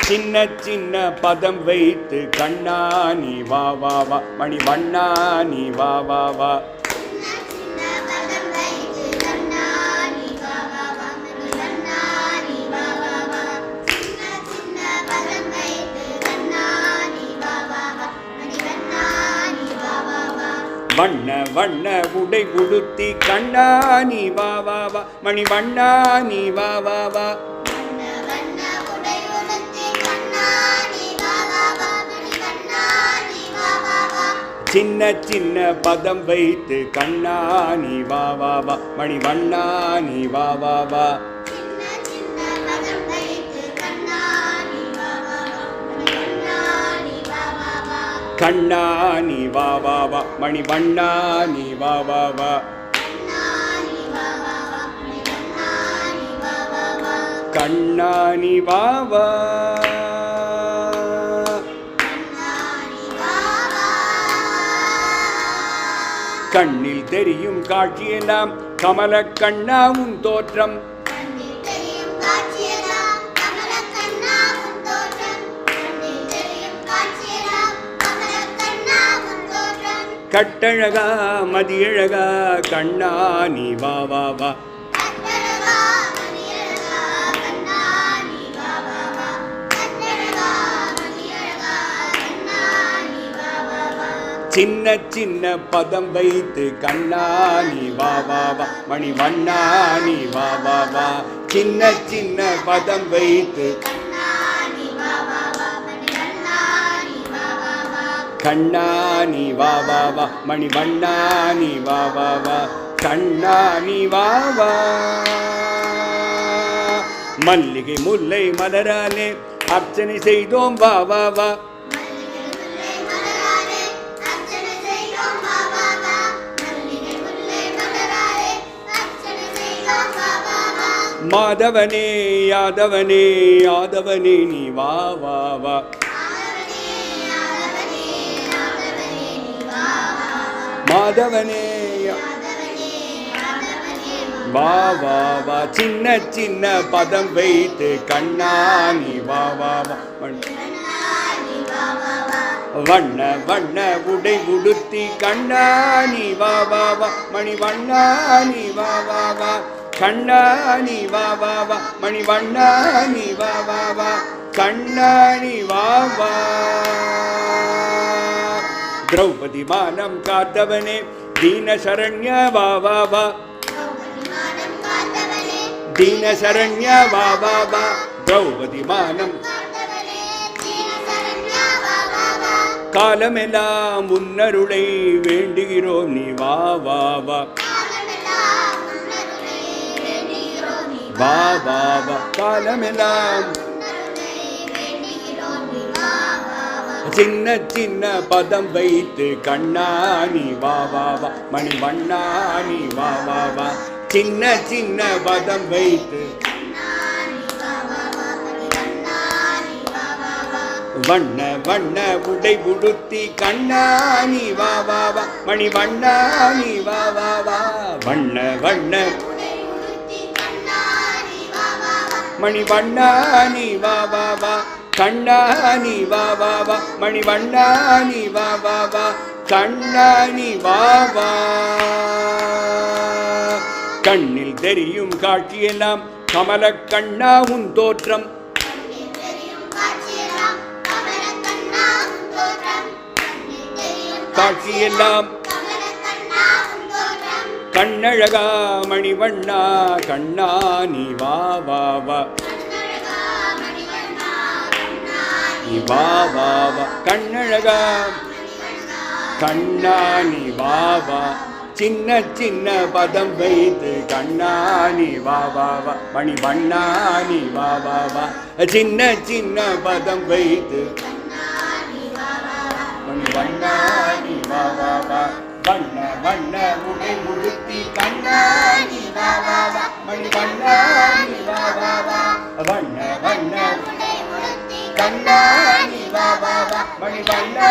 சின்ன சின்ன பதம் வைத்து கண்ணா நீ வா வா வா மணி வண்ணா நீ வா வா வா வண்ண வண்ண உடை உடுத்தி கண்ணா நீ வா வா வா மணி வண்ணா நீ வா வா வா சின்ன சின்ன பதம் வைத்து கண்ணா நீ வா வா வா மணி வண்ணா நீ வா வா வா கண்ணா நீ வா வா வா மணி வண்ணா நீ வா வா வா கண்ணா நீ வா வா கண்ணில் தெரியும் காட்சியெல்லாம் கமல கண்ணா உன் தோற்றம் கட்டழகா மதியழகா கண்ணா நீ வா வா வா சின்ன சின்ன பதம் வைத்து கண்ணா நீ வா வா வா மணி வண்ணா நீ வா வா வா சின்ன சின்ன பதம் வைத்து கண்ணா நீ வா வா வா மணி வண்ணா நீ வா வா வா கண்ணா நீ வா வா மல்லிகை முல்லை மலராலே அர்ச்சனை செய்தோம் வா வா வா மாதவனே யாதவனே யாதவனே நீ வா வா வா மாதவனே வா வா வா சின்ன சின்ன பதம் வைத்து கண்ணா நீ வா வா வா வண்ண வண்ண உடை உடுத்தி கண்ணா நீ வா வா வா மணி வண்ணா நீ வா வா வா கண்ணா நீ வா வா வா மணி வண்ணா நீ வா வா வா கண்ணா நீ வா வா திரௌபதி மானம் காத்தவனே தீன சரண்ய வா வா வா தீன சரண்ய வா வா வா திரௌபதி மானம் காலமெல்லாம் முன்னருளை வேண்டுகிறோம் நீ வா வா வா வா வா வா காலமெல்லாம் சின்ன சின்ன பதம் வைத்து கண்ணா நீ வா வா வா மணி வண்ணா நீ வா வா வா சின்ன சின்ன பதம் வைத்து வண்ண வண்ண உடை உடுத்தி கண்ணா நீ வா வா வா மணி வண்ணா நீ வா வா வா வண்ண வண்ண மணி வண்ணா நீ வா வா வா கண்ணா நீ வா வா வா மணி வண்ணா நீ வா வா வா கண்ணா நீ வா வா கண்ணில் தெரியும் காட்சியெல்லாம் கமல கண்ணா உன் தோற்றம் காட்சியெல்லாம் கண்ணழகா மணிவண்ணா கண்ணா நீ வா வா வா நீ வா வா வா கண்ணழகா கண்ணா நீ வா வா சின்ன சின்ன பதம் வைத்து கண்ணா நீ வா வா வா மணி வண்ணா நீ வா வா வா சின்ன சின்ன பதம் வைத்து மணி வண்ணா நீ வா வா வா வண்ண வண்ண உடை உடுத்தி கண்ணா நீ வா வா வா மணி வண்ணா நீ வா வா வா வண்ண வண்ண கண்ணா நீ வா வா வா மணி வண்ணா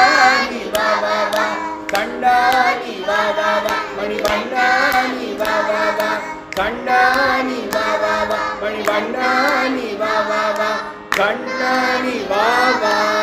நீ வா வா வா கண்ணா நீ வா வா வா மணி வண்ணா நீ வா வா வா கண்ணா நீ வா வா வா மணி வண்ணா நீ வா வா வா கண்ணாணி வா வா